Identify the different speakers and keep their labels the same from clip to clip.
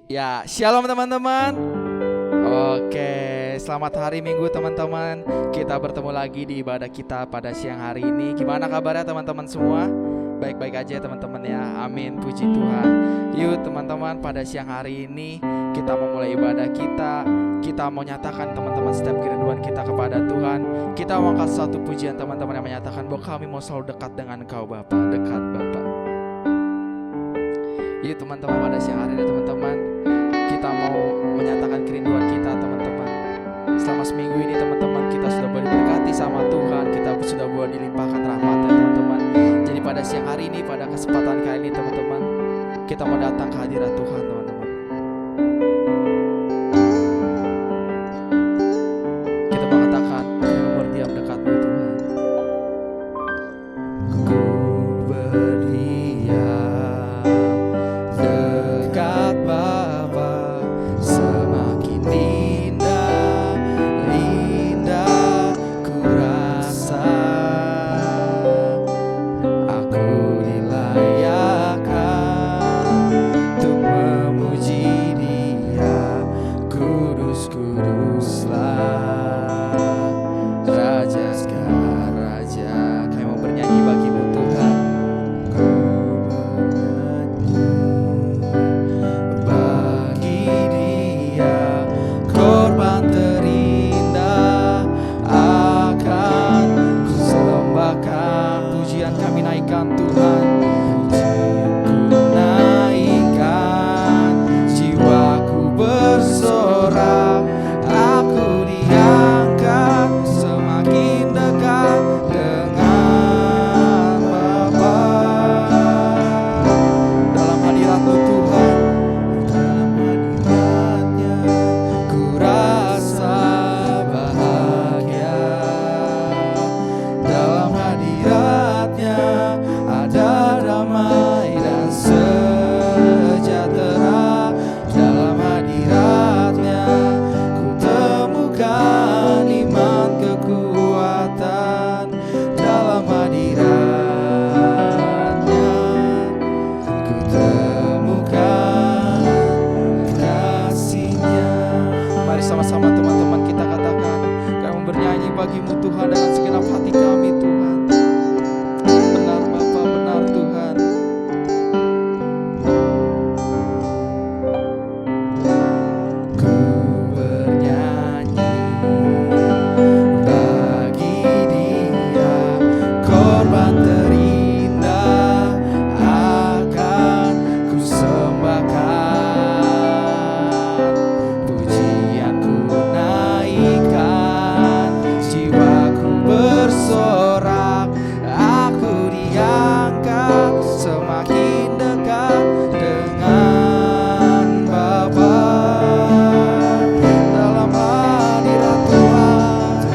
Speaker 1: Ya, shalom teman-teman. Oke, selamat hari Minggu teman-teman. Kita bertemu lagi di ibadah kita pada siang hari ini. Gimana kabarnya teman-teman semua? Baik-baik aja teman-teman ya. Amin, puji Tuhan. Yuk teman-teman, pada siang hari ini kita memulai ibadah kita. Kita mau nyatakan teman-teman setiap kerinduan kita kepada Tuhan. Kita mau angkat satu pujian teman-teman yang menyatakan bahwa kami mau selalu dekat dengan Engkau Bapa, dekat Bapa. Yuk teman-teman, pada siang hari ini teman-teman, kita mau menyatakan kerinduan kita teman-teman. Selama seminggu ini teman-teman, kita sudah boleh diberkati sama Tuhan. Kita sudah boleh dilimpahkan rahmatnya teman-teman. Jadi pada siang hari ini, pada kesempatan kali ini teman-teman, kita mau datang ke hadirat Tuhan teman-teman. Kita mau katakan, kami mau berdiam dekatmu Tuhan. Ku berdiam dekat Bapa, semakin indah, indah ku rasa. Aku dilayakkan untuk memuji Dia. Kudus-kuduslah Raja segala raja. Kami mau bernyanyi bagimu Tuhan. Ku bernyanyi bagi Dia, korban terindah akan kusembahkan. Pujian kami naikkan Tuhan, pujianku naikkan, jiwaku bersorak, aku diangkat semakin dekat dengan Bapa. Dalam hadirat-Mu Tuhan, dalam hadirat-Nya ku rasa bahagia. Dalam hadirat-Nya ada damai dan sejahtera. Dalam hadirat-Nya ku temukan iman kekuatan. Dalam hadirat-Nya ku temukan kasih-Nya. Mari sama-sama teman-teman kita katakan, kami bernyanyi bagimu Tuhan dengan segenap hati kami Tuhan. Benar Bapa, benar Tuhan. Ku bernyanyi bagi Dia, korban terindah akan ku sembahkan. Pujianku naikkan, jiwaku bersorak, aku diangkat semakin dekat dengan Bapa. Dalam hadirat Tuhan,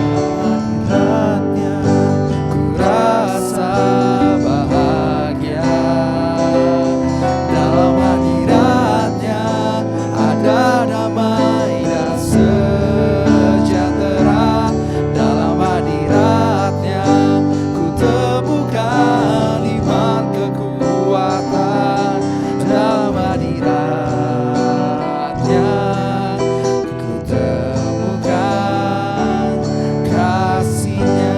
Speaker 1: dalam hadirat-Nya ku rasa bahagia. Dalam hadirat-Nya ada damai dan sejahtera. Dalam hadirat-Nya ku temukan iman kekuatan. Dalam hadirat-Nya ku temukan kasih-Nya.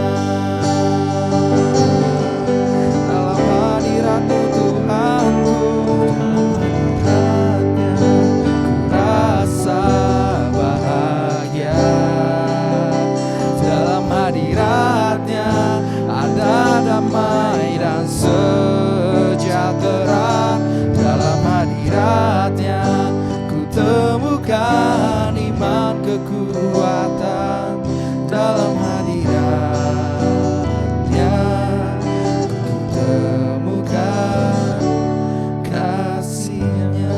Speaker 1: Dalam hadirat-Mu Tuhanku, dalam hadirat-Nya ku rasa bahagia. Dalam hadirat-Nya ada damai dan sejahtera. Dalam hadirat-Nya ku temukan iman kekuatan. Dalam hadirat-Nya ku temukan kasih-Nya.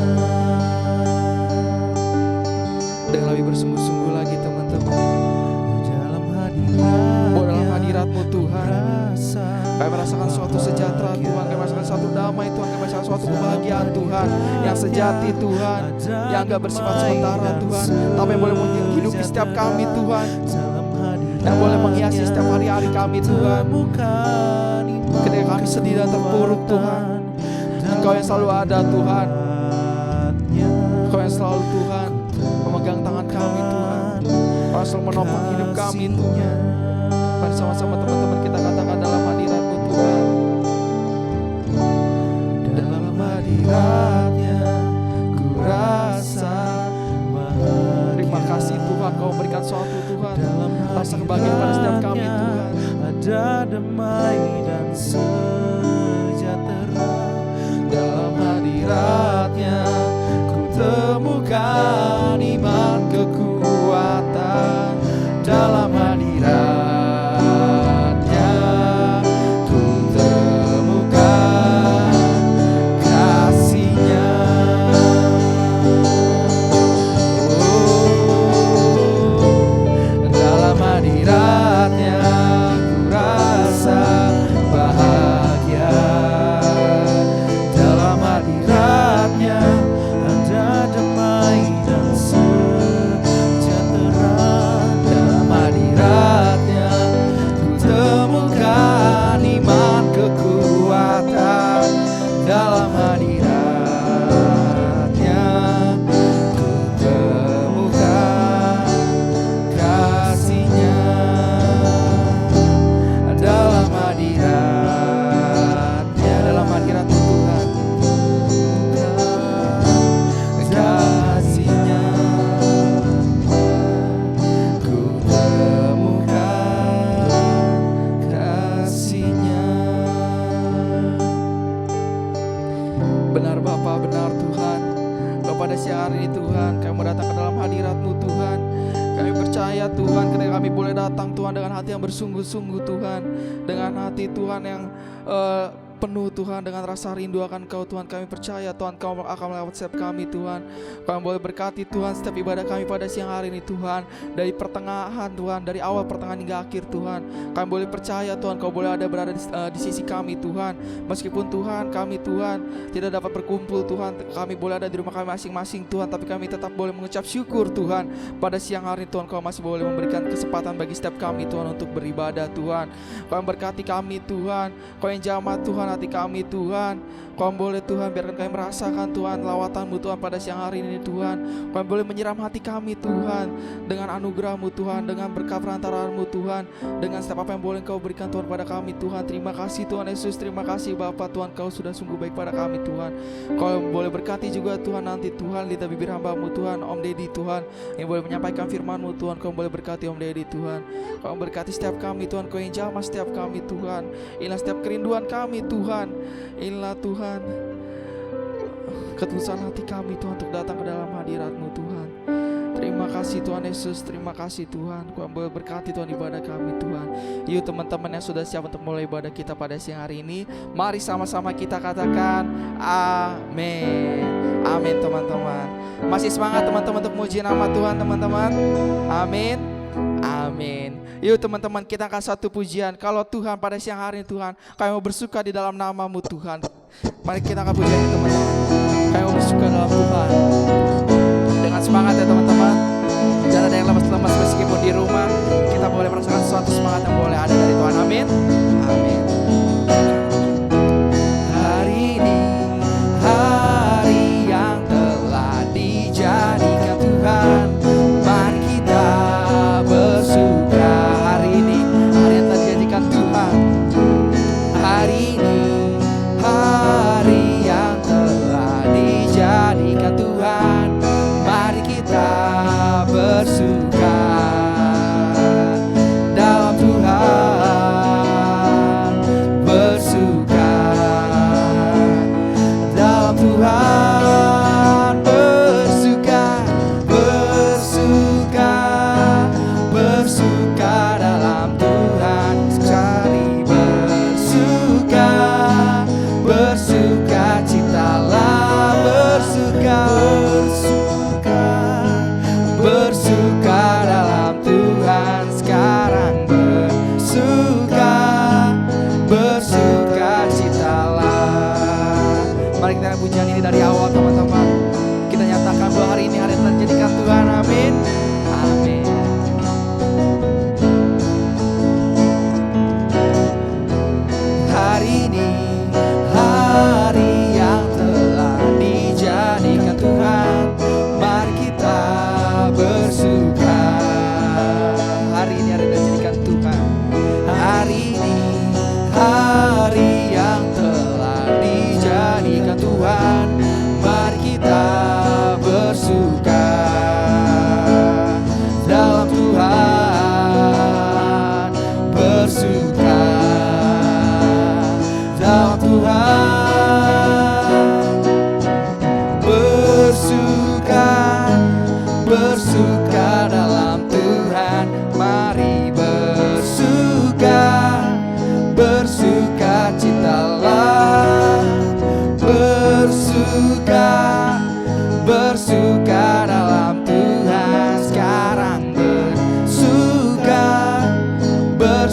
Speaker 1: Dengan lebih bersungguh-sungguh lagi teman-teman. Dalam hadirat-Mu Tuhan, kami merasakan suatu sejahtera Tuhan, kami merasakan suatu damai Tuhan, kami merasakan suatu kebahagiaan Tuhan yang sejati Tuhan, yang gak bersifat sementara Tuhan, tapi yang boleh menghidupi setiap kami Tuhan, yang boleh menghiasi setiap hari-hari kami Tuhan. Ketika kami sedih dan terpuruk Tuhan, Engkau yang selalu ada Tuhan, Engkau yang selalu Tuhan memegang tangan kami Tuhan, Kau selalu menopang hidup kami Tuhan. Mari sama-sama teman-teman kita katakan dalam hadirat-Mu Tuhan. Dalam hadirat-Nya ku rasa bahagia. Terima kasih Tuhan, Kau berikan suatu Tuhan rasa kebahagiaan pada setiap kami Tuhan.
Speaker 2: Ada damai dan sejahtera.
Speaker 1: Dalam hadirat-Nya ku temukan iman kekuatan. Dalam hadirat-Nya ku temukan kasih-Nya. Dalam hadirat-Nya ku rasa bahagia. Dalam hadirat-Nya
Speaker 2: Ada damai dan sejahtera.
Speaker 1: dalam hadirat-Nya ku temukan iman kekuatan. Dalam hadirat-Nya ku temukan kasih-Nya. Dalam hadirat-Nya, dalam hadirat-Mu Tuhan, kasih-Nya ku temukan kasih-Nya. Benar Bapa, benar Tuhan, pada siang hari ini Tuhan, kami mau datang ke dalam hadirat-Mu Tuhan. Kami percaya Tuhan, ketika kami boleh datang Tuhan dengan hati yang bersungguh-sungguh Tuhan, dengan hati Tuhan yang penuh Tuhan dengan rasa rindu akan Kau Tuhan. Kami percaya Tuhan Kau akan melawat setiap kami Tuhan. Kami boleh berkati Tuhan setiap ibadah kami pada siang hari ini Tuhan, dari pertengahan Tuhan, dari awal pertengahan hingga akhir Tuhan. Kami boleh percaya Tuhan Kau boleh berada di sisi kami Tuhan. Meskipun Tuhan kami Tuhan tidak dapat berkumpul Tuhan, kami boleh ada di rumah kami masing-masing Tuhan, tapi kami tetap boleh mengucap syukur Tuhan. Pada siang hari ini Tuhan Kau masih boleh memberikan kesempatan bagi setiap kami Tuhan untuk beribadah Tuhan. Kau yang berkati kami Tuhan, Kau yang jamah Tuhan hati kami Tuhan. Kau boleh Tuhan biarkan kami merasakan Tuhan lawatan-Mu Tuhan pada siang hari ini Tuhan. Kau boleh menyiram hati kami Tuhan dengan anugerah-Mu Tuhan, dengan berkat perantaraan-Mu Tuhan, dengan setiap apa yang boleh Kau berikan Tuhan pada kami Tuhan. Terima kasih Tuhan Yesus, terima kasih Bapa Tuhan, Kau sudah sungguh baik pada kami Tuhan. Kau boleh berkati juga Tuhan nanti Tuhan lidah bibir hamba-Mu Tuhan, Om Deddy Tuhan, yang boleh menyampaikan firman-Mu Tuhan. Kau boleh berkati Om Deddy Tuhan. Kau berkati setiap kami Tuhan, Kau yang jamah setiap kami Tuhan. Inilah setiap kerinduan kami Tuhan. Inilah Tuhan ketulusan hati kami Tuhan untuk datang ke dalam hadirat-Mu Tuhan. Terima kasih Tuhan Yesus, terima kasih Tuhan. Kau boleh berkati Tuhan ibadah kami Tuhan. Yuk teman-teman yang sudah siap untuk mulai ibadah kita pada siang hari ini, mari sama-sama kita katakan amin. Amin teman-teman. Masih semangat teman-teman untuk muji nama Tuhan teman-teman. Amin. Amin. Yuk teman-teman, kita akan satu pujian. Kalau Tuhan pada siang hari ini Tuhan, kami mau bersuka di dalam nama-Mu Tuhan. Mari kita akan pujian teman-teman. Kami mau bersuka dalam Tuhan. Dengan semangat ya teman-teman. Jangan ada yang lemas-lemas meskipun di rumah. Kita boleh merasakan suatu semangat yang boleh ada dari Tuhan. Amin. Amin. Hari ini hari yang telah dijadikan Tuhan. Mari kita bersuka. Hari ini hari yang telah dijadikan Tuhan. Hari ini hari yang telah dijadikan Tuhan. Mari kita bersuka.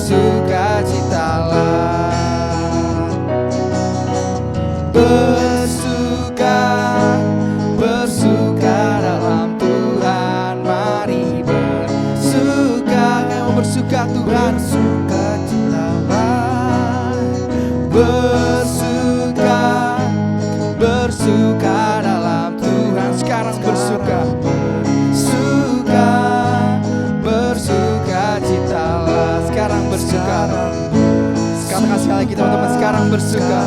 Speaker 1: bersukacitalah. Bersuka, bersuka dalam Tuhan. Mari bersuka, kamu bersuka Tuhan. Bersukacitalah. Bersuka, bersuka dalam Tuhan. Sekarang bersuka, bersuka, bersukacitalah. Sekarang bersuka. Sekarang sekali lagi teman-teman, sekarang bersuka.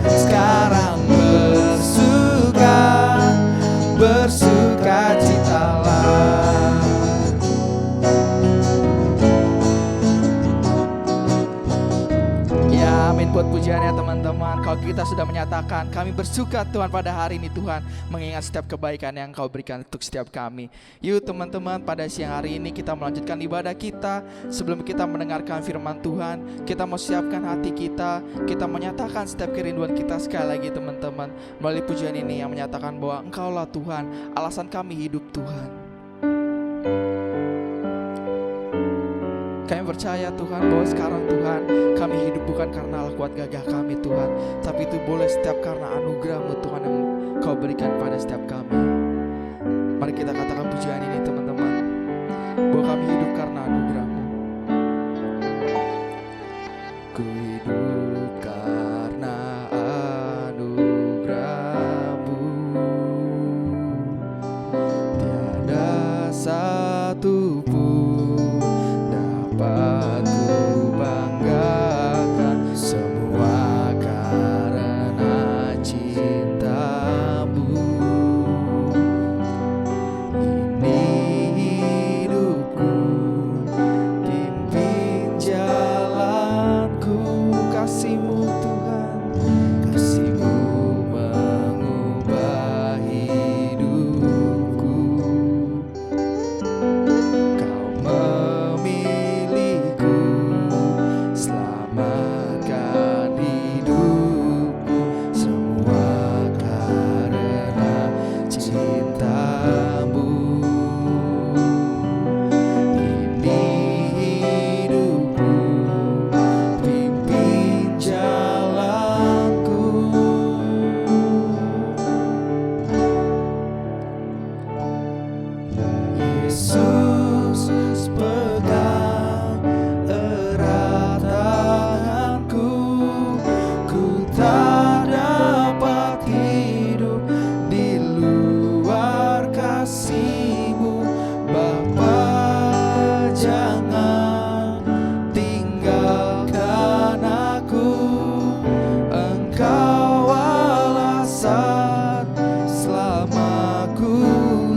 Speaker 1: Sekarang bersuka, bersukacitalah. Ya, amin buat pujiannya teman-teman. Kalau kita sudah menyatakan kami bersuka Tuhan pada hari ini, Tuhan mengingat setiap kebaikan yang Kau berikan untuk setiap kami. Yuk teman-teman, pada siang hari ini kita melanjutkan ibadah kita. Sebelum kita mendengarkan firman Tuhan, kita mau siapkan hati kita. Kita menyatakan setiap kerinduan kita sekali lagi teman-teman, melalui pujian ini yang menyatakan bahwa Engkaulah Tuhan, alasan kami hidup Tuhan. Kami percaya Tuhan bahwa sekarang Tuhan kami hidup bukan karena kuat gagah kami Tuhan, tapi itu boleh setiap karena anugerah-Mu Tuhan yang Kau berikan pada setiap kami. Mari kita katakan pujian ini teman-teman, bahwa kami hidup karena anugerah-Mu. Ku hidup karena anugerah-Mu, tiada satu pun dapat ku banggakan, semua karena cinta-Mu. Ini hidupku, pimpin jalanku. Kasih-Mu Tuhan, kasih-Mu mengubah hidupku. Kau memilihku, selamatkan hidupku, semua karena cinta-Mu. Ini hidupku, pimpin jalanku. Yesus pegang erat tanganku, ku tak dapat hidup di luar kasih-Mu. Bapa, jangan tinggalkan aku, Engkau alasan selamaku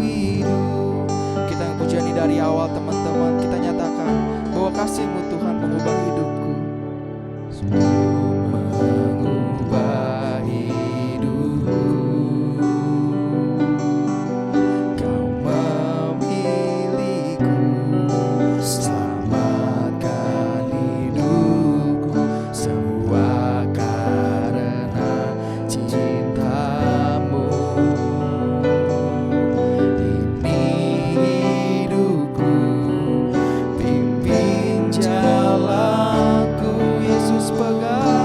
Speaker 1: hidup. Kita yang pujian ini dari awal teman-teman, kita nyatakan bahwa kasih-Mu Tuhan mengubah hidupku, mengubah hidupku. Kau memilihku, selamatkan hidupku, semua karena cinta-Mu. Ini hidupku, pimpin jalanku. Yesus pegang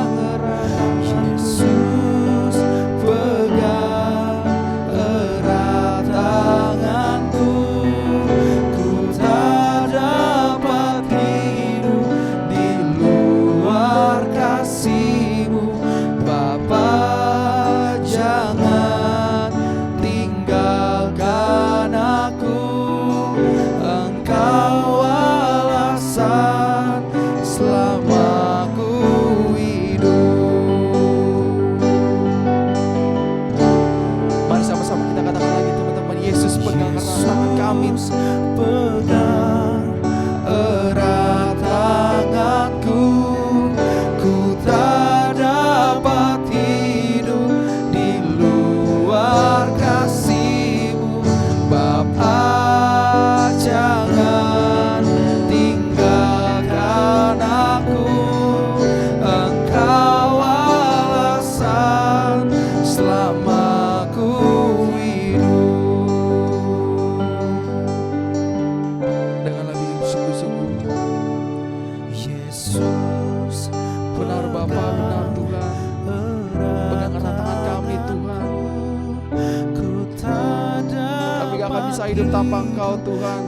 Speaker 1: hidup tanpa Engkau Tuhan.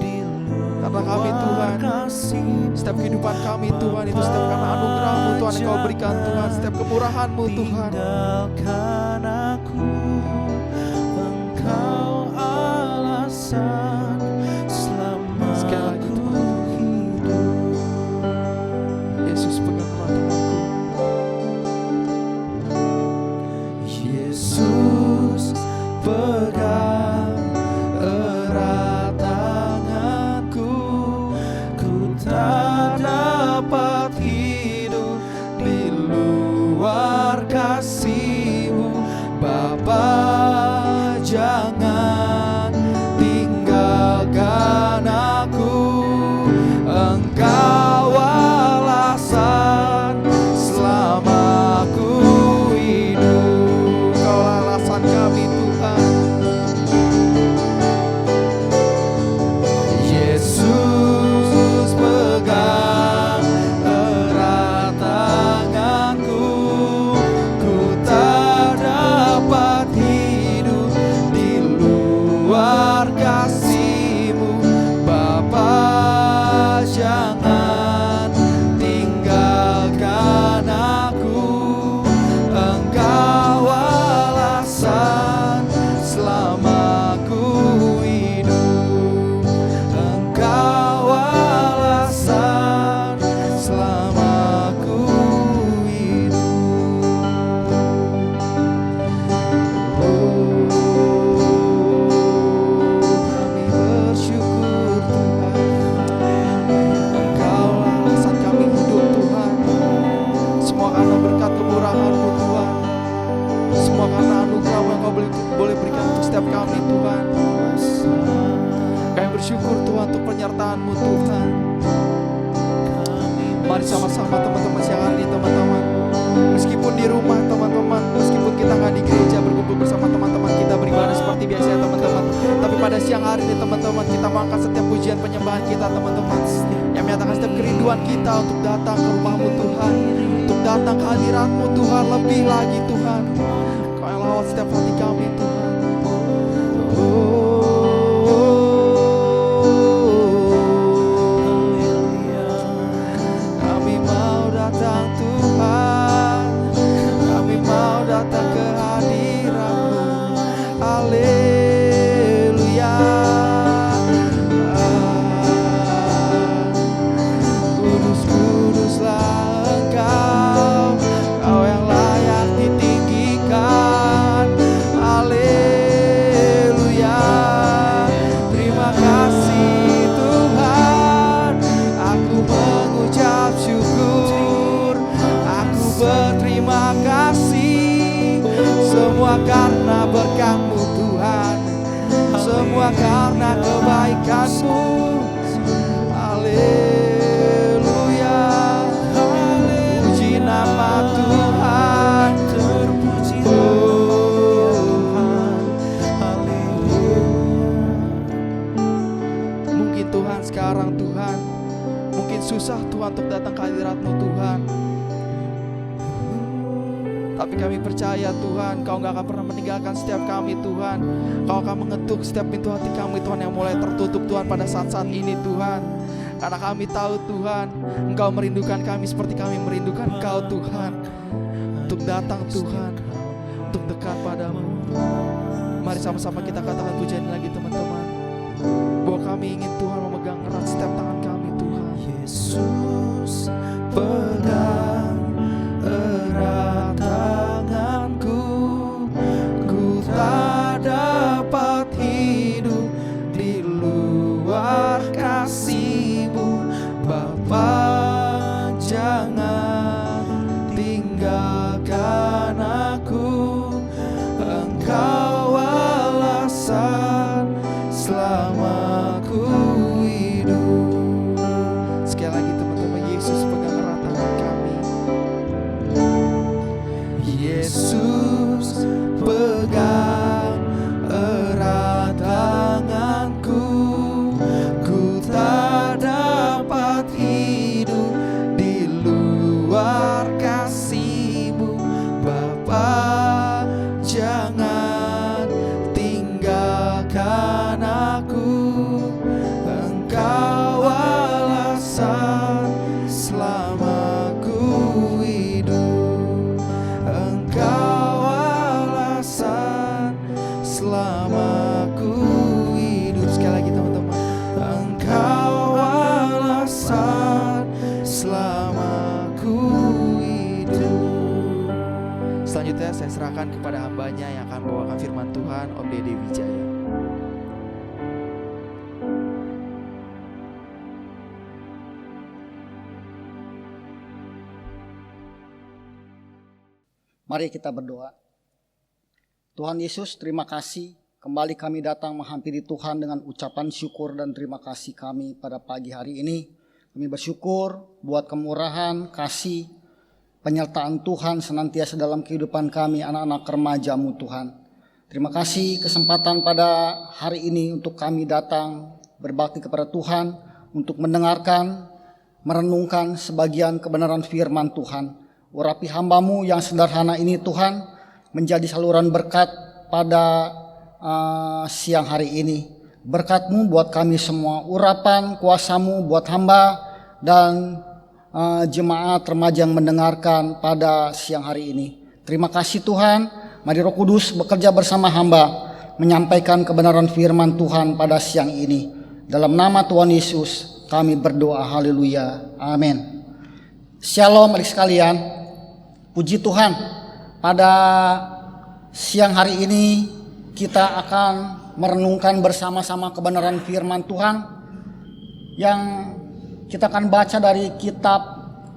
Speaker 1: Karena kami Tuhan, setiap kehidupan kami Tuhan itu setiap karena anugerah-Mu Tuhan yang Kau berikan Tuhan, setiap kemurahan-Mu Tuhan.
Speaker 2: Tinggalkan aku, Engkau alasan selama
Speaker 1: Sekali lagi
Speaker 2: aku
Speaker 1: Tuhan,
Speaker 2: hidup.
Speaker 1: Yesus pegang erat tanganku.
Speaker 2: Yesus pegang erat tanganku, ku tak dapat hidup di luar kasih-Mu. Bapa, jangan tinggalkan aku, Engkau alasan selama aku hidup.
Speaker 1: Kau alasan kami Tuhan.
Speaker 2: Yesus pegang erat tanganku, ku tak dapat hidup di luar kasih-Mu. Bapa, jangan tinggalkan aku, Engkau alasan selama aku hidup. Engkau alasan selama aku hidup. Kami bersyukur Tuhan,
Speaker 1: Engkau alasan kami hidup Tuhan. Semua karena berkat kemurahan-Mu Tuhan. Semua karena anugerah yang Kau boleh berikan untuk setiap kami Tuhan. Kami bersyukur Tuhan untuk penyertaan-Mu Tuhan. Mari sama-sama teman-teman siang hari ini teman-teman. Meskipun di rumah teman-teman, meskipun kita nggak di gereja berkumpul bersama teman-teman kita beribadah seperti biasa ya teman-teman. Tapi pada siang hari ini teman-teman, kita mengangkat setiap pujian penyembahan kita teman-teman, yang menyatakan setiap kerinduan kita untuk datang ke rumah-Mu Tuhan, untuk datang ke hadirat-Mu Tuhan, lebih lagi Tuhan. Kau yang lawat setiap hati kami Tuhan.
Speaker 2: Kami mau datang Tuhan, kami mau datang ke hadirat-Mu. Haleluya. Kudus, kuduslah Engkau, Kau yang layak ditinggikan. Haleluya. Terima kasih Tuhan, aku mengucap syukur, aku berterima kasih. Semua karena berkat-Mu Tuhan, semua karena kebaikan-Mu. Haleluya. Puji nama Tuhan, terpuji Tuhan. Haleluya.
Speaker 1: Mungkin Tuhan sekarang Tuhan, mungkin susah Tuhan untuk datang ke hadirat-Mu Tuhan. Tapi kami percaya Tuhan, Kau gak akan pernah meninggalkan setiap kami Tuhan. Kau akan mengetuk setiap pintu hati kami Tuhan yang mulai tertutup Tuhan pada saat-saat ini Tuhan. Karena kami tahu Tuhan, Engkau merindukan kami seperti kami merindukan Engkau Tuhan. Untuk datang Tuhan, untuk dekat padamu. Mari sama-sama kita katakan pujian ini lagi teman-teman, bahwa kami ingin Tuhan memegang erat setiap tangan kami Tuhan.
Speaker 2: Yesus pegang erat tanganku, ku tak dapat hidup di luar kasih-Mu. Bapa, jangan tinggalkan aku, Engkau alasan selama aku hidup.
Speaker 1: Sekali lagi teman-teman, Yesus pegang erat tangan kami.
Speaker 2: Yesus pegang erat tanganku, ku tak dapat hidup
Speaker 1: serahkan kepada hambanya yang akan membawakan firman Tuhan, Om Dede Wijaya.
Speaker 3: Mari kita berdoa. Tuhan Yesus, terima kasih. Kembali kami datang menghampiri Tuhan dengan ucapan syukur dan terima kasih kami pada pagi hari ini. Kami bersyukur buat kemurahan, kasih, penyertaan Tuhan senantiasa dalam kehidupan kami anak-anak remaja-Mu Tuhan. Terima kasih kesempatan pada hari ini untuk kami datang berbakti kepada Tuhan, untuk mendengarkan, merenungkan sebagian kebenaran firman Tuhan. Urapi hamba-Mu yang sederhana ini Tuhan, menjadi saluran berkat pada siang hari ini. Berkat-Mu buat kami semua, urapan kuasa-Mu buat hamba dan jemaat remaja yang mendengarkan pada siang hari ini. Terima kasih Tuhan, mari Roh Kudus bekerja bersama hamba, menyampaikan kebenaran firman Tuhan pada siang ini. Dalam nama Tuhan Yesus kami berdoa, haleluya, amin. Shalom adik sekalian. Puji Tuhan, pada siang hari ini kita akan merenungkan bersama-sama kebenaran firman Tuhan yang kita akan baca dari kitab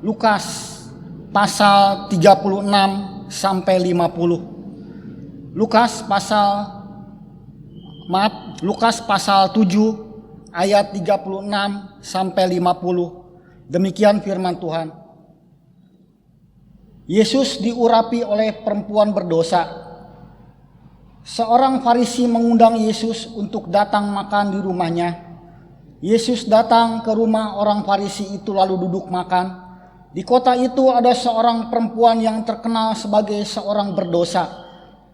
Speaker 3: Lukas pasal 36 sampai 50. Lukas pasal 7 ayat 36 sampai 50. Demikian firman Tuhan. Yesus diurapi oleh perempuan berdosa. Seorang Farisi mengundang Yesus untuk datang makan di rumahnya. Yesus datang ke rumah orang Farisi itu lalu duduk makan. Di kota itu ada seorang perempuan yang terkenal sebagai seorang berdosa.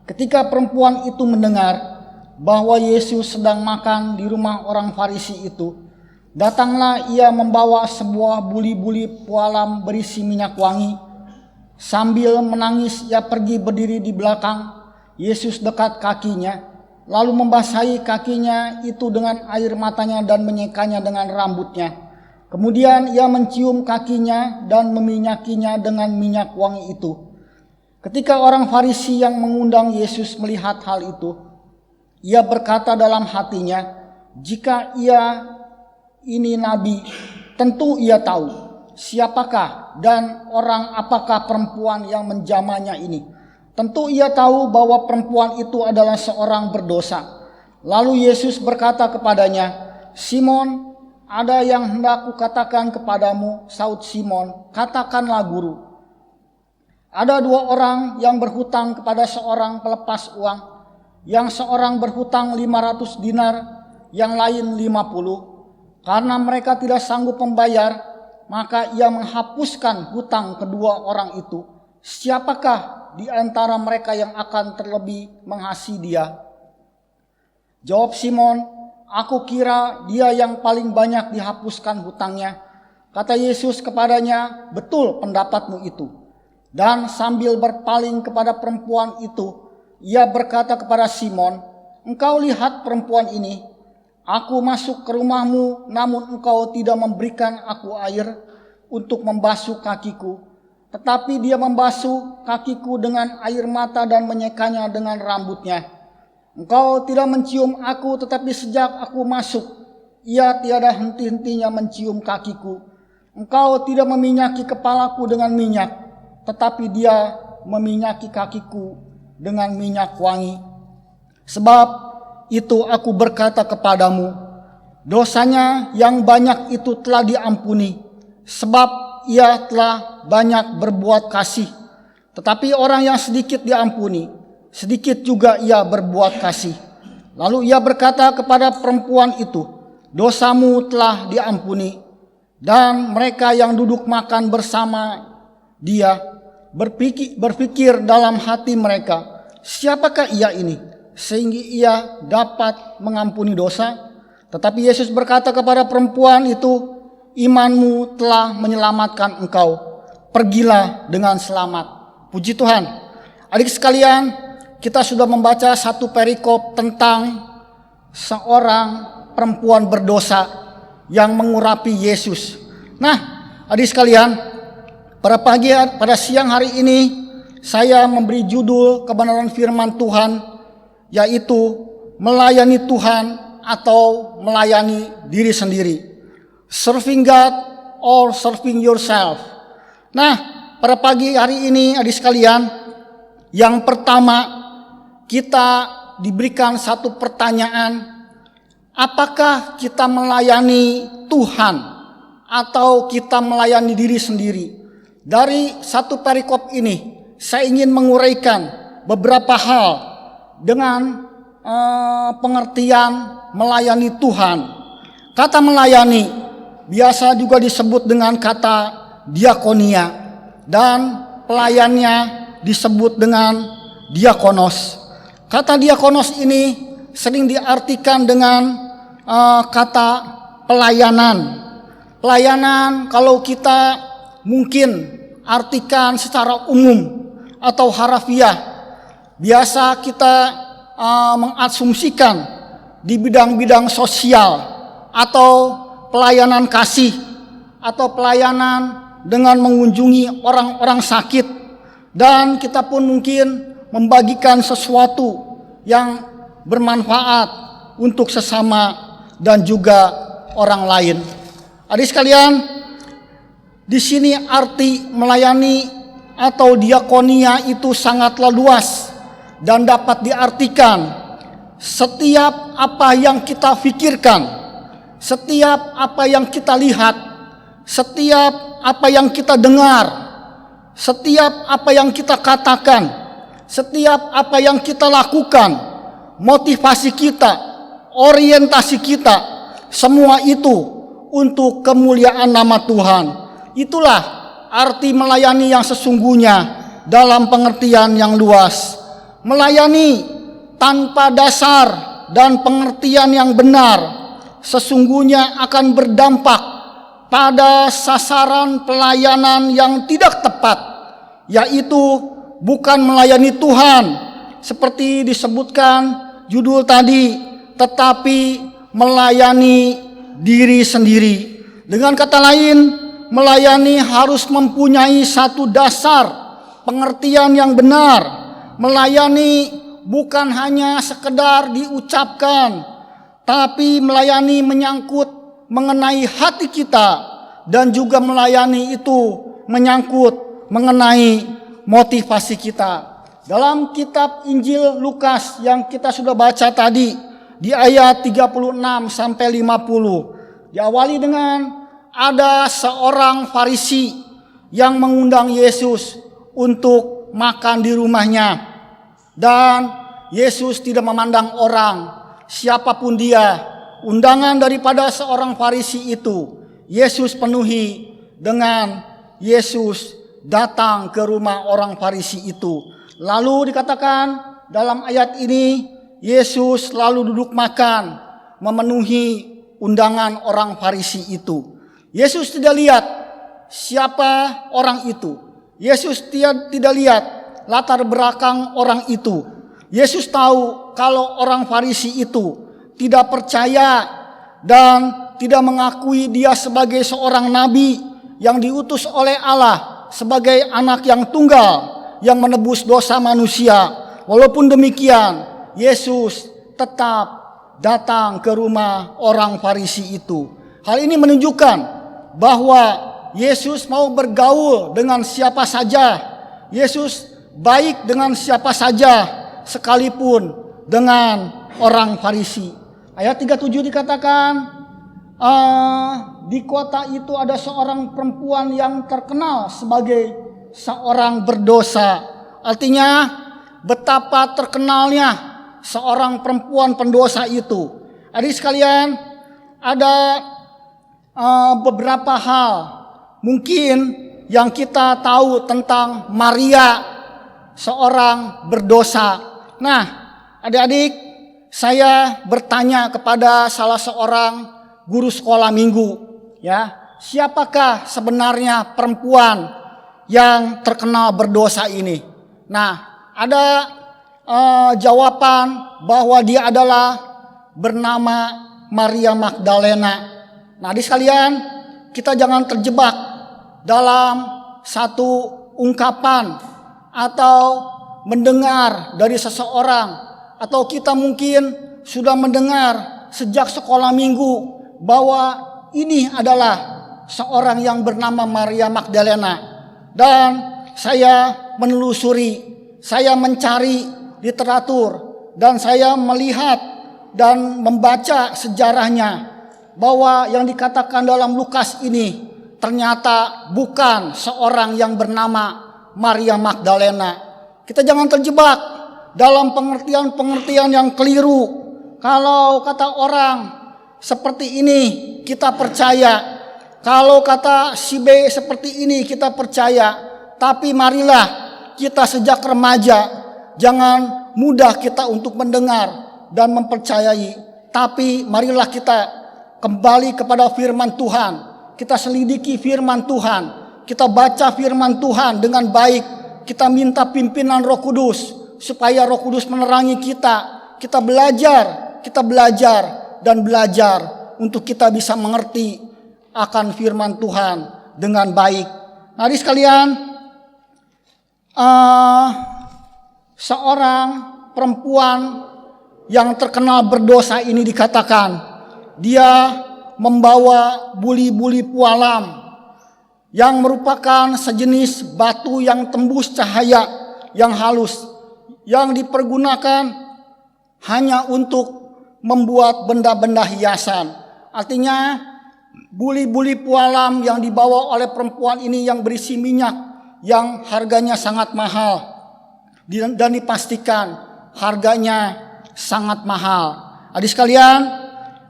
Speaker 3: Ketika perempuan itu mendengar bahwa Yesus sedang makan di rumah orang Farisi itu, datanglah ia membawa sebuah buli-buli pualam berisi minyak wangi. Sambil menangis ia pergi berdiri di belakang Yesus dekat kakinya, lalu membasahi kakinya itu dengan air matanya dan menyekanya dengan rambutnya. Kemudian ia mencium kakinya dan meminyakinya dengan minyak wangi itu. Ketika orang Farisi yang mengundang Yesus melihat hal itu, ia berkata dalam hatinya, jika ia ini nabi, tentu ia tahu siapakah dan orang apakah perempuan yang menjamahnya ini. Tentu ia tahu bahwa perempuan itu adalah seorang berdosa. Lalu Yesus berkata kepadanya, Simon, ada yang hendak kukatakan kepadamu. Saud Simon, katakanlah guru. Ada dua orang yang berhutang kepada seorang pelepas uang. Yang seorang berhutang 500 dinar, yang lain 50. Karena mereka tidak sanggup membayar, maka ia menghapuskan hutang kedua orang itu. Siapakah di antara mereka yang akan terlebih mengasihi dia? Jawab Simon, aku kira dia yang paling banyak dihapuskan hutangnya. Kata Yesus kepadanya, betul pendapatmu itu. Dan sambil berpaling kepada perempuan itu, ia berkata kepada Simon, engkau lihat perempuan ini. Aku masuk ke rumahmu, namun engkau tidak memberikan aku air untuk membasuh kakiku. Tetapi dia membasuh kakiku dengan air mata dan menyekanya dengan rambutnya. Engkau tidak mencium aku, tetapi sejak aku masuk, ia tiada henti-hentinya mencium kakiku. Engkau tidak meminyaki kepalaku dengan minyak, tetapi dia meminyaki kakiku dengan minyak wangi. Sebab itu aku berkata kepadamu, dosanya yang banyak itu telah diampuni, sebab ia telah banyak berbuat kasih. Tetapi orang yang sedikit diampuni, sedikit juga ia berbuat kasih. Lalu ia berkata kepada perempuan itu, dosamu telah diampuni. Dan mereka yang duduk makan bersama dia berpikir dalam hati mereka, siapakah ia ini sehingga ia dapat mengampuni dosa? Tetapi Yesus berkata kepada perempuan itu, imanmu telah menyelamatkan engkau, pergilah dengan selamat. Puji Tuhan. Adik sekalian, kita sudah membaca satu perikop tentang seorang perempuan berdosa yang mengurapi Yesus. Nah, adik sekalian, pada siang hari ini saya memberi judul kebenaran firman Tuhan, yaitu melayani Tuhan atau melayani diri sendiri. Serving God or serving yourself. Nah, pada pagi hari ini adik sekalian, yang pertama kita diberikan satu pertanyaan, apakah kita melayani Tuhan atau kita melayani diri sendiri? Dari satu perikop ini saya ingin menguraikan beberapa hal dengan pengertian melayani Tuhan. Kata melayani biasa juga disebut dengan kata diakonia, dan pelayannya disebut dengan diakonos. Kata diakonos ini sering diartikan dengan kata pelayanan. Pelayanan kalau kita mungkin artikan secara umum atau harafiah, biasa kita mengasumsikan di bidang-bidang sosial atau pelayanan kasih atau pelayanan dengan mengunjungi orang-orang sakit, dan kita pun mungkin membagikan sesuatu yang bermanfaat untuk sesama dan juga orang lain. Adik sekalian, di sini arti melayani atau diakonia itu sangatlah luas dan dapat diartikan setiap apa yang kita pikirkan, setiap apa yang kita lihat, setiap apa yang kita dengar, setiap apa yang kita katakan, setiap apa yang kita lakukan, motivasi kita, orientasi kita, semua itu untuk kemuliaan nama Tuhan. Itulah arti melayani yang sesungguhnya dalam pengertian yang luas. Melayani tanpa dasar dan pengertian yang benar sesungguhnya akan berdampak pada sasaran pelayanan yang tidak tepat, yaitu bukan melayani Tuhan seperti disebutkan judul tadi, tetapi melayani diri sendiri. Dengan kata lain, melayani harus mempunyai satu dasar pengertian yang benar. Melayani bukan hanya sekedar diucapkan, tapi melayani menyangkut mengenai hati kita, dan juga melayani itu menyangkut mengenai motivasi kita. Dalam kitab Injil Lukas yang kita sudah baca tadi di ayat 36 sampai 50, diawali dengan ada seorang Farisi yang mengundang Yesus untuk makan di rumahnya, dan Yesus tidak memandang orang, siapapun dia. Undangan daripada seorang Farisi itu Yesus penuhi dengan Yesus datang ke rumah orang Farisi itu. Lalu dikatakan dalam ayat ini, Yesus lalu duduk makan memenuhi undangan orang Farisi itu. Yesus tidak lihat siapa orang itu. Yesus tidak lihat latar belakang orang itu. Yesus tahu kalau orang Farisi itu tidak percaya dan tidak mengakui dia sebagai seorang nabi yang diutus oleh Allah sebagai anak yang tunggal yang menebus dosa manusia. Walaupun demikian, Yesus tetap datang ke rumah orang Farisi itu. Hal ini menunjukkan bahwa Yesus mau bergaul dengan siapa saja. Yesus baik dengan siapa saja, sekalipun dengan orang Farisi. Ayat 37 dikatakan, di kota itu ada seorang perempuan yang terkenal sebagai seorang berdosa. Artinya betapa terkenalnya seorang perempuan pendosa itu. Adik sekalian, ada beberapa hal mungkin yang kita tahu tentang Maria, seorang berdosa. Nah, adik-adik, saya bertanya kepada salah seorang guru sekolah minggu, ya, siapakah sebenarnya perempuan yang terkenal berdosa ini? Nah, ada jawaban bahwa dia adalah bernama Maria Magdalena. Nah, adik sekalian, kita jangan terjebak dalam satu ungkapan atau mendengar dari seseorang, atau kita mungkin sudah mendengar sejak sekolah minggu bahwa ini adalah seorang yang bernama Maria Magdalena. Dan saya menelusuri, saya mencari literatur, dan saya melihat dan membaca sejarahnya bahwa yang dikatakan dalam Lukas ini ternyata bukan seorang yang bernama Maria Magdalena. Kita jangan terjebak dalam pengertian-pengertian yang keliru. Kalau kata orang seperti ini kita percaya, kalau kata si B seperti ini kita percaya. Tapi marilah kita sejak remaja jangan mudah kita untuk mendengar dan mempercayai. Tapi marilah kita kembali kepada firman Tuhan. Kita selidiki firman Tuhan. Kita baca firman Tuhan dengan baik. Kita minta pimpinan Roh Kudus supaya Roh Kudus menerangi kita. Kita belajar dan belajar untuk kita bisa mengerti akan firman Tuhan dengan baik. Nah, sekalian, seorang perempuan yang terkenal berdosa ini dikatakan dia membawa buli-buli pualam yang merupakan sejenis batu yang tembus cahaya yang halus, yang dipergunakan hanya untuk membuat benda-benda hiasan. Artinya buli-buli pualam yang dibawa oleh perempuan ini yang berisi minyak yang harganya sangat mahal, dan dipastikan harganya sangat mahal. Adik sekalian,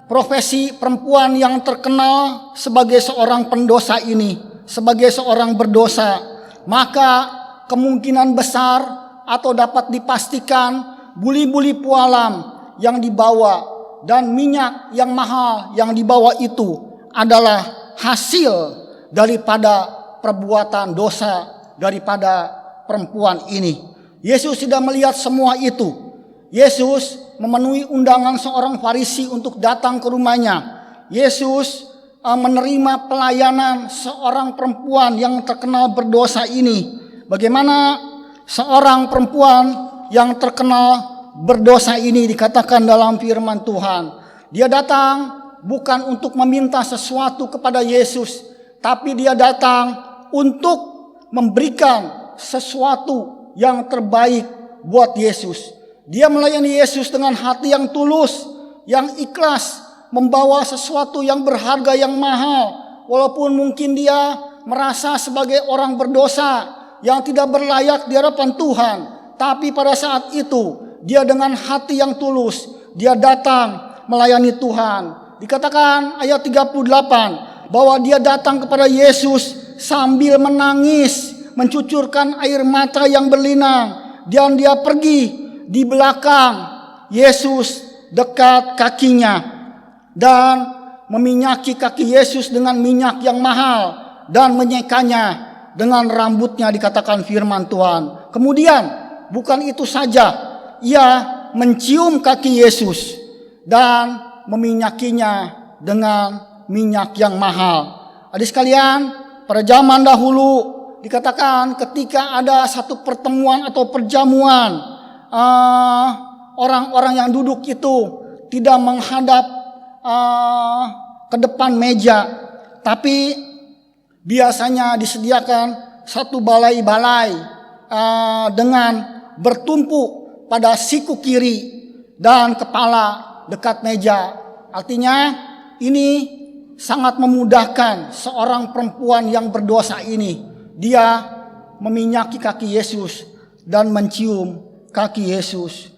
Speaker 3: profesi perempuan yang terkenal sebagai seorang pendosa ini, sebagai seorang berdosa, maka kemungkinan besar atau dapat dipastikan buli-buli pualam yang dibawa dan minyak yang mahal yang dibawa itu adalah hasil daripada perbuatan dosa daripada perempuan ini. Yesus tidak melihat semua itu. Yesus memenuhi undangan seorang Farisi untuk datang ke rumahnya. Yesus menerima pelayanan seorang perempuan yang terkenal berdosa ini. Bagaimana seorang perempuan yang terkenal berdosa ini dikatakan dalam firman Tuhan. Dia datang bukan untuk meminta sesuatu kepada Yesus, tapi dia datang untuk memberikan sesuatu yang terbaik buat Yesus. Dia melayani Yesus dengan hati yang tulus, yang ikhlas, membawa sesuatu yang berharga yang mahal. Walaupun mungkin dia merasa sebagai orang berdosa yang tidak berlayak di hadapan Tuhan, tapi pada saat itu dia dengan hati yang tulus, dia datang melayani Tuhan. Dikatakan ayat 38 bahwa dia datang kepada Yesus sambil menangis, mencucurkan air mata yang berlinang, dan dia pergi di belakang Yesus dekat kakinya dan meminyaki kaki Yesus dengan minyak yang mahal dan menyekanya dengan rambutnya, dikatakan firman Tuhan. Kemudian bukan itu saja, ia mencium kaki Yesus dan meminyakinya dengan minyak yang mahal. Adik sekalian, pada zaman dahulu dikatakan ketika ada satu pertemuan atau perjamuan, orang-orang yang duduk itu tidak menghadap ke depan meja, tapi biasanya disediakan satu balai-balai dengan bertumpu pada siku kiri dan kepala dekat meja. Artinya ini sangat memudahkan seorang perempuan yang berdosa ini. Dia meminyaki kaki Yesus dan mencium kaki Yesus.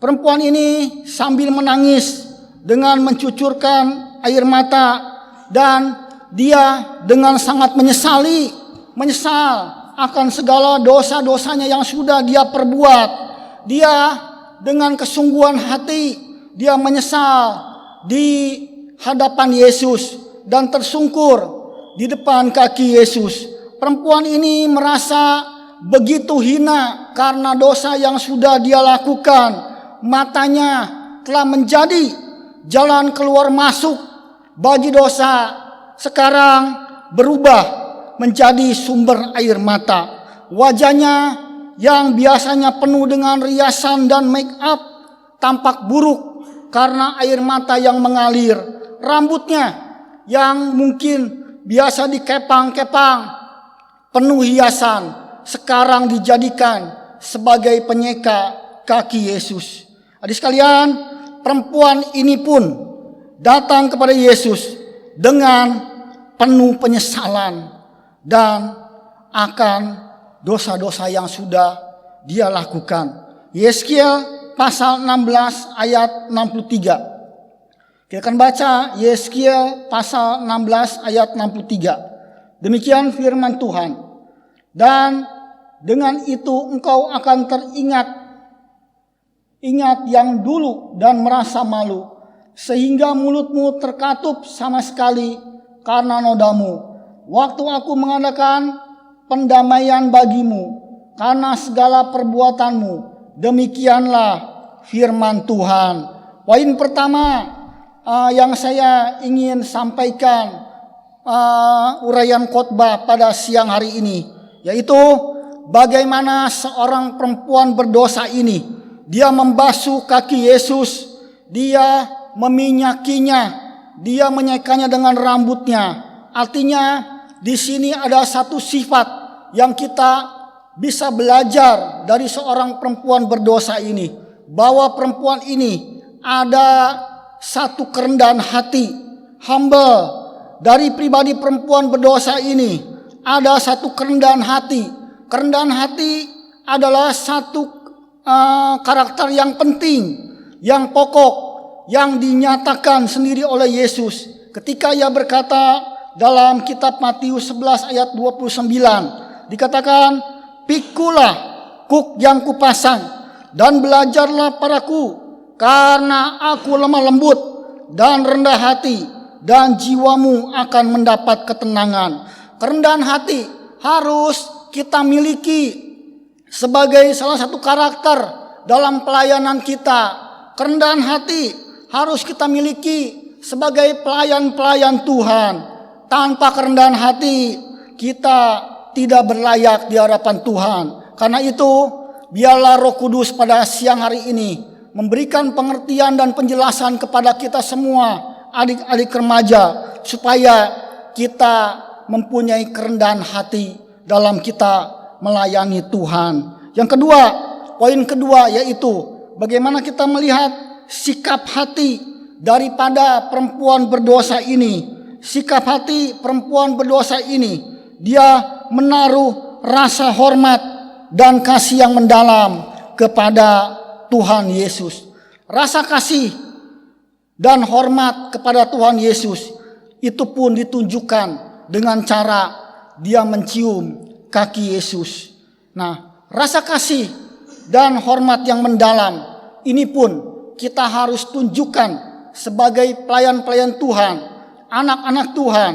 Speaker 3: Perempuan ini sambil menangis dengan mencucurkan air mata, dan dia dengan sangat menyesal akan segala dosa-dosanya yang sudah dia perbuat. Dia dengan kesungguhan hati dia menyesal di hadapan Yesus dan tersungkur di depan kaki Yesus. Perempuan ini merasa begitu hina karena dosa yang sudah dia lakukan. Matanya telah menjadi jalan keluar masuk bagi dosa, sekarang berubah menjadi sumber air mata. Wajahnya yang biasanya penuh dengan riasan dan make up tampak buruk karena air mata yang mengalir. Rambutnya yang mungkin biasa dikepang-kepang penuh hiasan sekarang dijadikan sebagai penyeka kaki Yesus. Adik sekalian, perempuan ini pun datang kepada Yesus dengan penuh penyesalan dan akan dosa-dosa yang sudah dia lakukan. Yeskiel pasal 16 ayat 63. Kita akan baca Yeskiel pasal 16 ayat 63. Demikian firman Tuhan. Dan dengan itu engkau akan ingat yang dulu dan merasa malu, sehingga mulutmu terkatup sama sekali karena nodamu. Waktu aku mengadakan pendamaian bagimu karena segala perbuatanmu. Demikianlah firman Tuhan. Poin pertama yang saya ingin sampaikan uraian khotbah pada siang hari ini, yaitu bagaimana seorang perempuan berdosa ini, dia membasuh kaki Yesus, dia meminyakinya, dia menyekanya dengan rambutnya. Artinya di sini ada satu sifat yang kita bisa belajar dari seorang perempuan berdosa ini, bahwa perempuan ini ada satu kerendahan hati, humble. Dari pribadi perempuan berdosa ini ada satu kerendahan hati. Kerendahan hati adalah satu karakter yang penting, yang pokok, yang dinyatakan sendiri oleh Yesus ketika ia berkata dalam kitab Matius 11 ayat 29. Dikatakan, pikulah kuk yang kupasang dan belajarlah padaku, karena aku lemah lembut dan rendah hati, dan jiwamu akan mendapat ketenangan. Kerendahan hati harus kita miliki sebagai salah satu karakter dalam pelayanan kita. Kerendahan hati harus kita miliki sebagai pelayan-pelayan Tuhan. Tanpa kerendahan hati kita tidak berlayak di hadapan Tuhan. Karena itu, biarlah Roh Kudus pada siang hari ini memberikan pengertian dan penjelasan kepada kita semua, adik-adik remaja, supaya kita mempunyai kerendahan hati dalam kita melayani Tuhan. Yang kedua, poin kedua, yaitu bagaimana kita melihat sikap hati daripada perempuan berdosa ini. Sikap hati perempuan berdosa ini, dia menaruh rasa hormat dan kasih yang mendalam kepada Tuhan Yesus. Rasa kasih dan hormat kepada Tuhan Yesus itu pun ditunjukkan dengan cara dia mencium kaki Yesus. Nah, rasa kasih dan hormat yang mendalam ini pun kita harus tunjukkan sebagai pelayan-pelayan Tuhan, anak-anak Tuhan,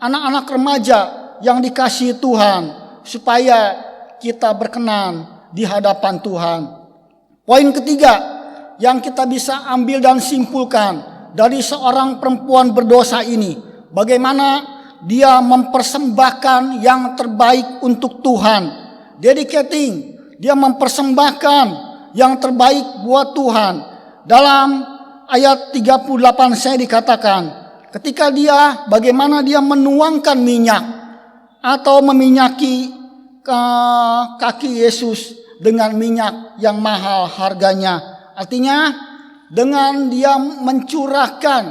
Speaker 3: anak-anak remaja yang dikasihi Tuhan, supaya kita berkenan di hadapan Tuhan. Poin ketiga yang kita bisa ambil dan simpulkan dari seorang perempuan berdosa ini, bagaimana dia mempersembahkan yang terbaik untuk Tuhan. Dedicating, dia mempersembahkan yang terbaik buat Tuhan. Dalam ayat 38 saya dikatakan, ketika dia bagaimana dia menuangkan minyak atau meminyaki kaki Yesus dengan minyak yang mahal harganya. Artinya dengan dia mencurahkan,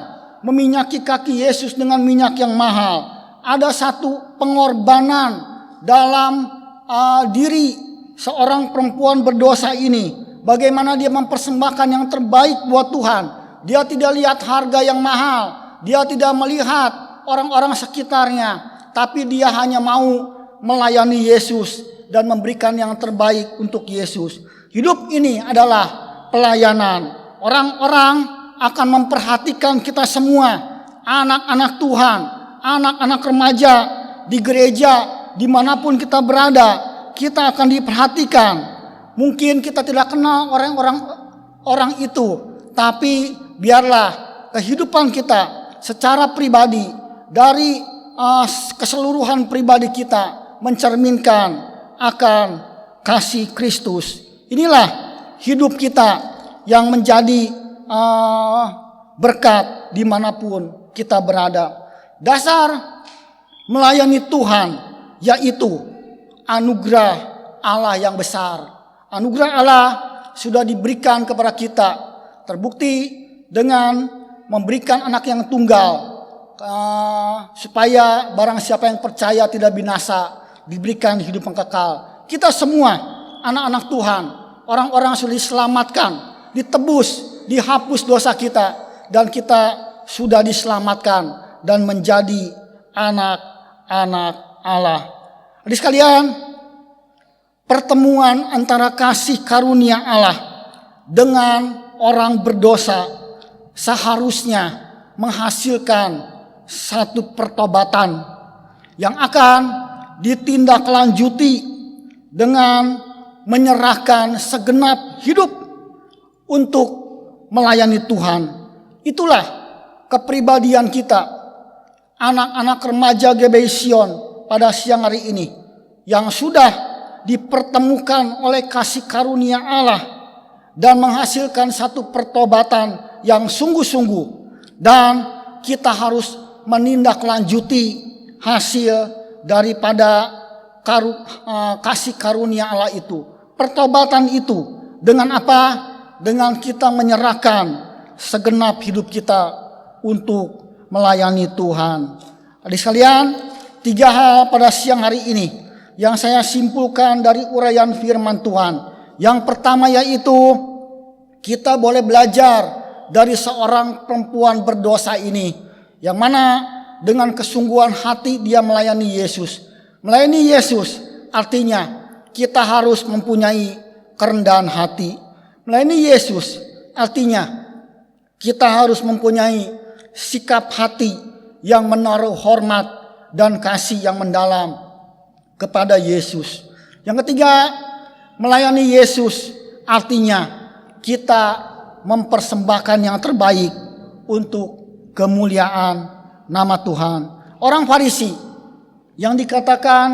Speaker 3: meminyaki kaki Yesus dengan minyak yang mahal, ada satu pengorbanan dalam diri seorang perempuan berdosa ini. Bagaimana dia mempersembahkan yang terbaik buat Tuhan. Dia tidak lihat harga yang mahal, dia tidak melihat orang-orang sekitarnya, tapi dia hanya mau melayani Yesus dan memberikan yang terbaik untuk Yesus. Hidup ini adalah pelayanan. Orang-orang akan memperhatikan kita semua, anak-anak Tuhan, anak-anak remaja di gereja, dimanapun kita berada, kita akan diperhatikan. Mungkin kita tidak kenal orang itu, tapi biarlah kehidupan kita secara pribadi, dari keseluruhan pribadi kita mencerminkan akan kasih Kristus. Inilah hidup kita yang menjadi berkat dimanapun kita berada. Dasar melayani Tuhan yaitu anugerah Allah yang besar. Anugerah Allah sudah diberikan kepada kita, terbukti dengan memberikan anak yang tunggal, supaya barang siapa yang percaya tidak binasa, diberikan hidup yang kekal. Kita semua anak-anak Tuhan, orang-orang sudah diselamatkan, ditebus, dihapus dosa kita, dan kita sudah diselamatkan dan menjadi anak-anak Allah. Adik sekalian, pertemuan antara kasih karunia Allah dengan orang berdosa seharusnya menghasilkan satu pertobatan yang akan ditindaklanjuti dengan menyerahkan segenap hidup untuk melayani Tuhan. Itulah kepribadian kita, anak-anak remaja GBI Sion pada siang hari ini, yang sudah dipertemukan oleh kasih karunia Allah dan menghasilkan satu pertobatan yang sungguh-sungguh, dan kita harus menindaklanjuti hasil daripada kasih karunia Allah itu. Pertobatan itu dengan apa? Dengan kita menyerahkan segenap hidup kita untuk melayani Tuhan. Adik sekalian, 3 hal pada siang hari ini yang saya simpulkan dari uraian firman Tuhan. Yang pertama yaitu kita boleh belajar dari seorang perempuan berdosa ini, yang mana dengan kesungguhan hati dia melayani Yesus. Melayani Yesus artinya kita harus mempunyai kerendahan hati. Melayani Yesus artinya kita harus mempunyai sikap hati yang menaruh hormat dan kasih yang mendalam kepada Yesus. Yang ketiga, melayani Yesus artinya kita mempersembahkan yang terbaik untuk kemuliaan nama Tuhan. Orang Farisi yang dikatakan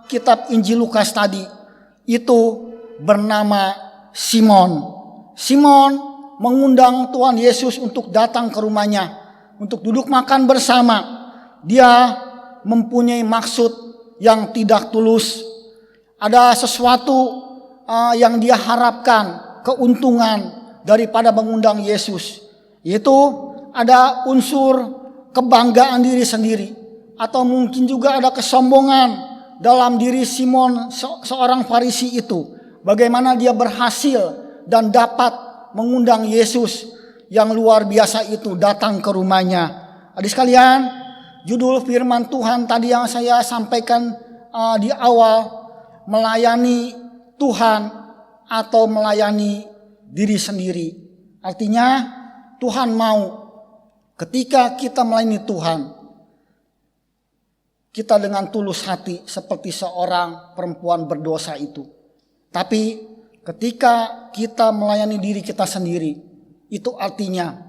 Speaker 3: kitab Injil Lukas tadi itu bernama Simon. Simon mengundang Tuhan Yesus untuk datang ke rumahnya, untuk duduk makan bersama. Dia mempunyai maksud yang tidak tulus. Ada sesuatu yang dia harapkan, keuntungan daripada mengundang Yesus, yaitu ada unsur kebanggaan diri sendiri, atau mungkin juga ada kesombongan dalam diri Simon, seorang Farisi itu. Bagaimana dia berhasil dan dapat mengundang Yesus yang luar biasa itu datang ke rumahnya. Adik sekalian, judul firman Tuhan tadi yang saya sampaikan di awal, melayani Tuhan atau melayani diri sendiri. Artinya Tuhan mau ketika kita melayani Tuhan, kita dengan tulus hati seperti seorang perempuan berdosa itu. Tapi ketika kita melayani diri kita sendiri, itu artinya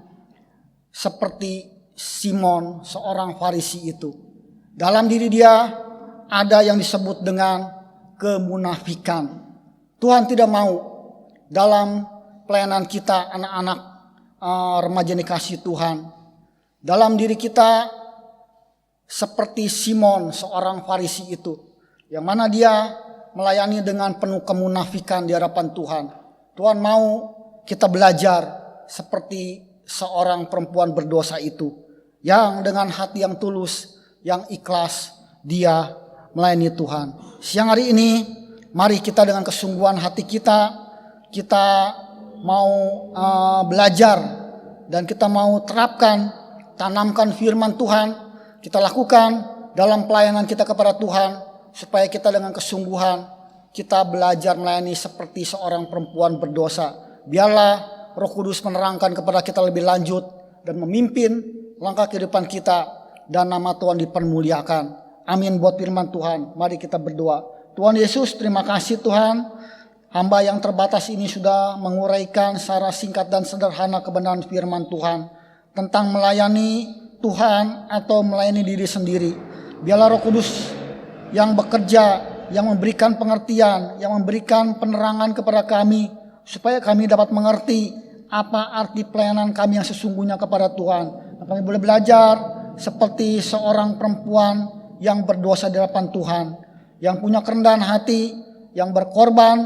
Speaker 3: seperti Simon, seorang Farisi itu. Dalam diri dia ada yang disebut dengan kemunafikan. Tuhan tidak mau dalam pelayanan kita, anak-anak remaja yang dikasihi Tuhan, dalam diri kita seperti Simon, seorang Farisi itu, yang mana dia melayani dengan penuh kemunafikan di hadapan Tuhan. Tuhan mau kita belajar seperti seorang perempuan berdosa itu, yang dengan hati yang tulus, yang ikhlas, dia melayani Tuhan. Siang hari ini, mari kita dengan kesungguhan hati kita mau belajar dan kita mau terapkan, tanamkan firman Tuhan, kita lakukan dalam pelayanan kita kepada Tuhan, supaya kita dengan kesungguhan kita belajar melayani seperti seorang perempuan berdosa. Biarlah Roh Kudus menerangkan kepada kita lebih lanjut dan memimpin langkah kehidupan kita, dan nama Tuhan dipermuliakan. Amin buat firman Tuhan. Mari kita berdoa. Tuhan Yesus, terima kasih Tuhan. Hamba yang terbatas ini sudah menguraikan secara singkat dan sederhana kebenaran firman Tuhan tentang melayani Tuhan atau melayani diri sendiri. Biarlah Roh Kudus yang bekerja yang memberikan pengertian, yang memberikan penerangan kepada kami, supaya kami dapat mengerti apa arti pelayanan kami yang sesungguhnya kepada Tuhan. Dan kami boleh belajar seperti seorang perempuan yang berdosa di hadapan Tuhan, yang punya kerendahan hati, yang berkorban,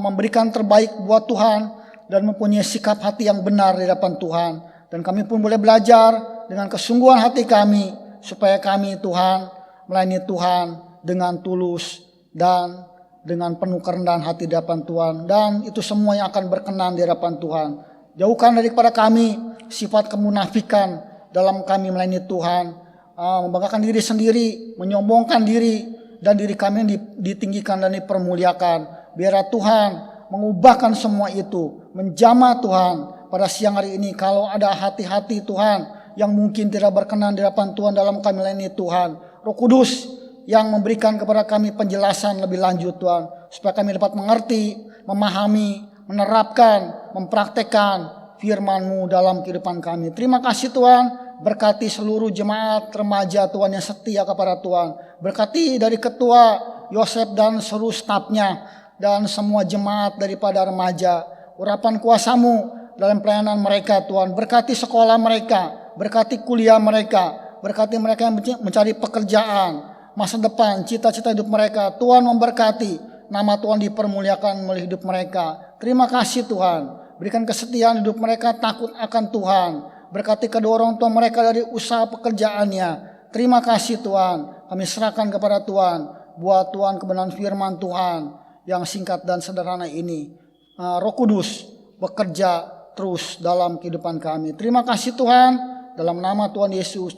Speaker 3: memberikan terbaik buat Tuhan, dan mempunyai sikap hati yang benar di hadapan Tuhan. Dan kami pun boleh belajar dengan kesungguhan hati kami, supaya kami Tuhan melayani Tuhan dengan tulus dan dengan penuh kerendahan hati di hadapan Tuhan. Dan itu semua yang akan berkenan di hadapan Tuhan. Jauhkan daripada kami sifat kemunafikan dalam kami melayani Tuhan, membanggakan diri sendiri, menyombongkan diri, dan diri kami ditinggikan dan dipermuliakan. Biar Tuhan mengubahkan semua itu, menjamah Tuhan pada siang hari ini. Kalau ada hati-hati Tuhan yang mungkin tidak berkenan di hadapan Tuhan dalam kami melayani Tuhan, Roh Kudus yang memberikan kepada kami penjelasan lebih lanjut Tuhan, supaya kami dapat mengerti, memahami, menerapkan, mempraktekkan firman-Mu dalam kehidupan kami. Terima kasih Tuhan. Berkati seluruh jemaat remaja Tuhan yang setia kepada Tuhan. Berkati dari ketua Yosef dan seluruh stafnya, dan semua jemaat daripada remaja. Urapan kuasa-Mu dalam pelayanan mereka Tuhan. Berkati sekolah mereka, berkati kuliah mereka, berkati mereka yang mencari pekerjaan, masa depan, cita-cita hidup mereka. Tuhan memberkati, nama Tuhan dipermuliakan melalui hidup mereka. Terima kasih Tuhan. Berikan kesetiaan hidup mereka, takut akan Tuhan. Berkati kedua orang tua mereka dari usaha pekerjaannya. Terima kasih Tuhan. Kami serahkan kepada Tuhan, buat Tuhan kebenaran firman Tuhan yang singkat dan sederhana ini. Roh Kudus bekerja terus dalam kehidupan kami. Terima kasih Tuhan. Dalam nama Tuhan Yesus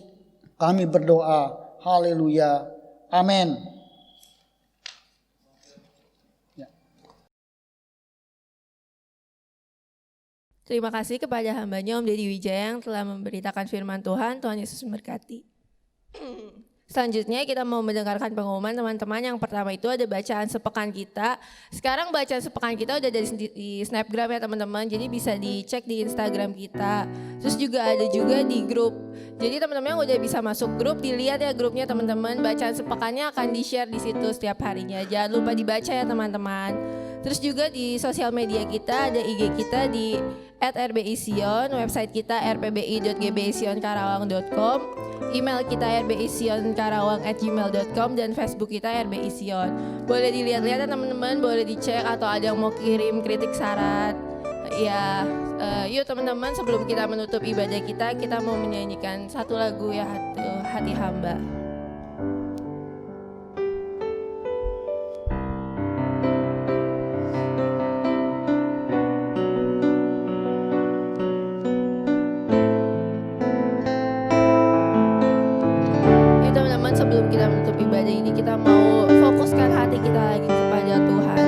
Speaker 3: kami berdoa. Haleluya. Amin.
Speaker 4: Terima kasih kepada hamba-Nya Om Deddy Wijaya yang telah memberitakan firman Tuhan. Tuhan Yesus memberkati. Selanjutnya kita mau mendengarkan pengumuman teman-teman. Yang pertama itu ada bacaan sepekan kita. Sekarang bacaan sepekan kita udah di Snapgram ya teman-teman. Jadi bisa dicek di Instagram kita. Terus juga ada juga di grup. Jadi teman-teman yang udah bisa masuk grup, dilihat ya grupnya teman-teman. Bacaan sepekannya akan di-share di situ setiap harinya. Jangan lupa dibaca ya teman-teman. Terus juga di sosial media kita ada IG kita di @rbision, website kita rpbi.gbsionkarawang.com, email kita rbisionkarawang@gmail.com, dan Facebook kita rbision. Boleh dilihat-lihat ya teman-teman, boleh dicek atau ada yang mau kirim kritik saran. Ya, yuk teman-teman, sebelum kita menutup ibadah kita mau menyanyikan satu lagu ya, Hati Hamba. Sebelum kita menutup ibadah ini, kita mau fokuskan hati kita lagi kepada Tuhan.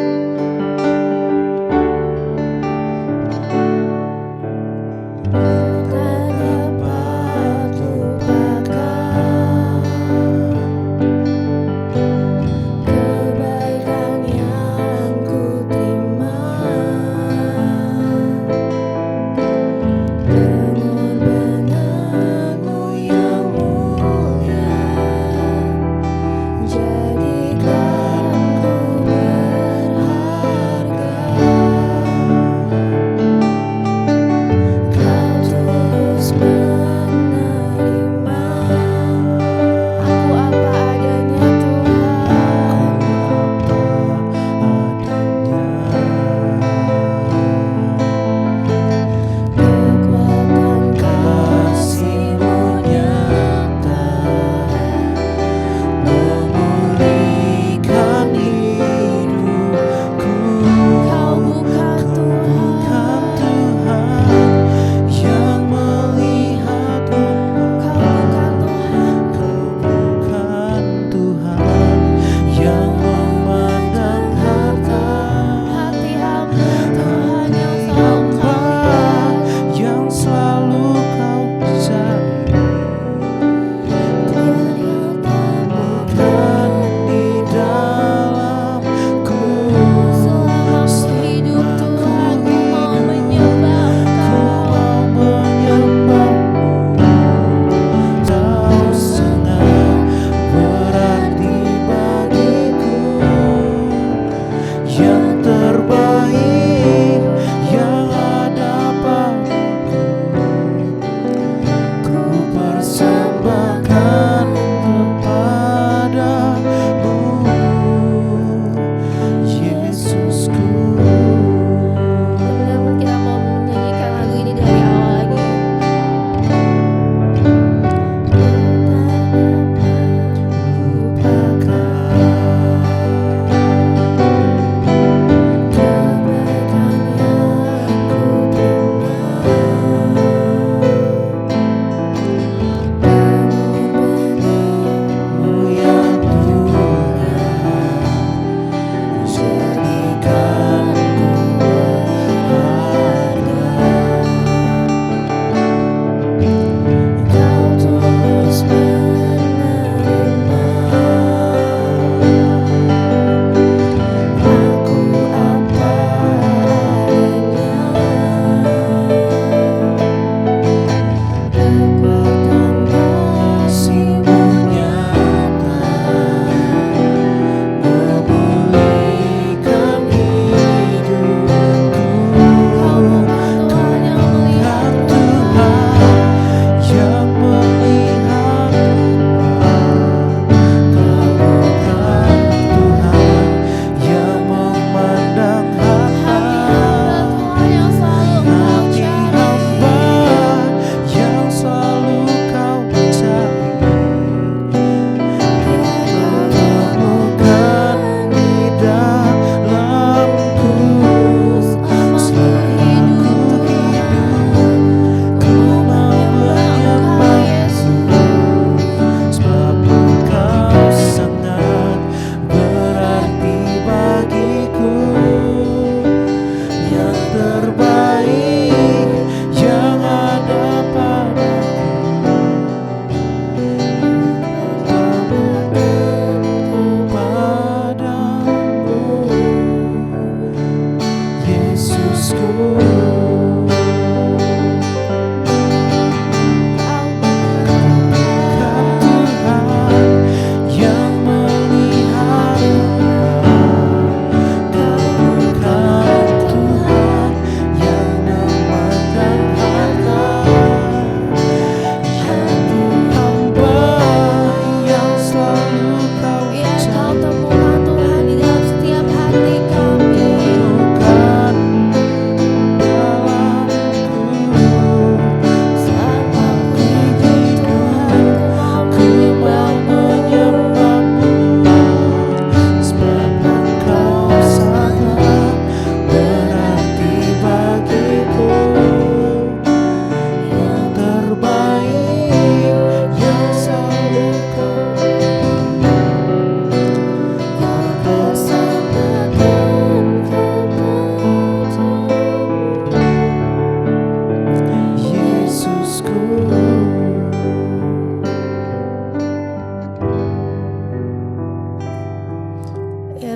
Speaker 5: Jadikan ku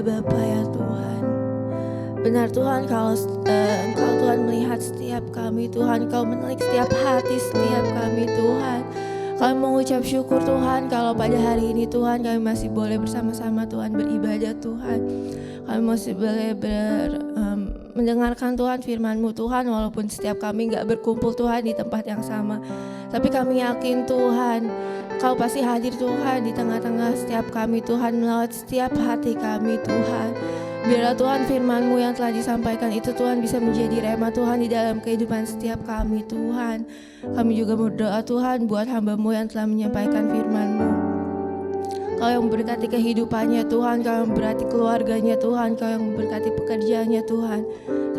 Speaker 4: Bapa ya Tuhan. Benar Tuhan, kalau Engkau Tuhan melihat setiap kami Tuhan, Engkau menelik setiap hati setiap kami Tuhan. Kami mengucap syukur Tuhan kalau pada hari ini Tuhan kami masih boleh bersama-sama Tuhan beribadah Tuhan. Kami masih boleh mendengarkan Tuhan firman-Mu Tuhan, walaupun setiap kami gak berkumpul Tuhan di tempat yang sama. Tapi kami yakin Tuhan, Kau pasti hadir Tuhan di tengah-tengah setiap kami Tuhan, melawat setiap hati kami Tuhan. Biarlah Tuhan firman-Mu yang telah disampaikan itu Tuhan bisa menjadi rema Tuhan di dalam kehidupan setiap kami Tuhan. Kami juga berdoa Tuhan buat hamba-Mu yang telah menyampaikan firman-Mu. Kau yang memberkati kehidupannya Tuhan, Kau yang memberkati keluarganya Tuhan, Kau yang memberkati pekerjaannya Tuhan.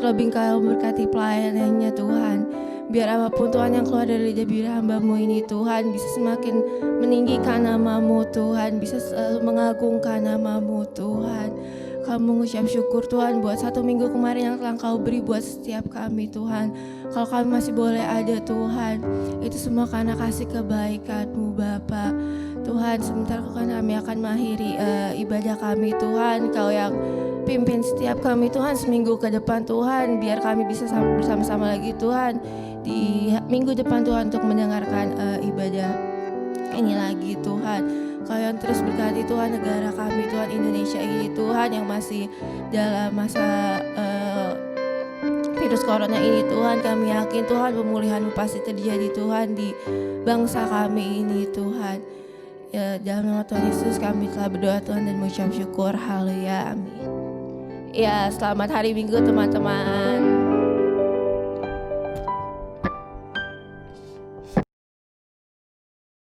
Speaker 4: Terlebih Kau yang memberkati pelayanannya Tuhan. Biar apapun Tuhan yang keluar dari bibir hamba-Mu ini Tuhan bisa semakin meninggikan nama-Mu Tuhan, bisa selalu mengagungkan nama-Mu Tuhan. Kami mengucap syukur Tuhan buat 1 minggu kemarin yang telah Kau beri buat setiap kami Tuhan. Kalau kami masih boleh ada Tuhan, itu semua karena kasih kebaikan-Mu Bapa. Tuhan, sebentar kami akan mengakhiri ibadah kami Tuhan. Kau yang pimpin setiap kami Tuhan seminggu ke depan Tuhan, biar kami bisa bersama-sama lagi Tuhan di minggu depan Tuhan untuk mendengarkan ibadah ini lagi Tuhan. Kau yang terus berkati Tuhan negara kami Tuhan Indonesia ini Tuhan, yang masih dalam masa virus corona ini Tuhan. Kami yakin Tuhan pemulihan-Mu pasti terjadi Tuhan di bangsa kami ini Tuhan. Ya, dalam nama Tuhan Yesus kami telah berdoa Tuhan dan mengucap syukur. Haleluya, amin. Ya, selamat hari Minggu teman-teman.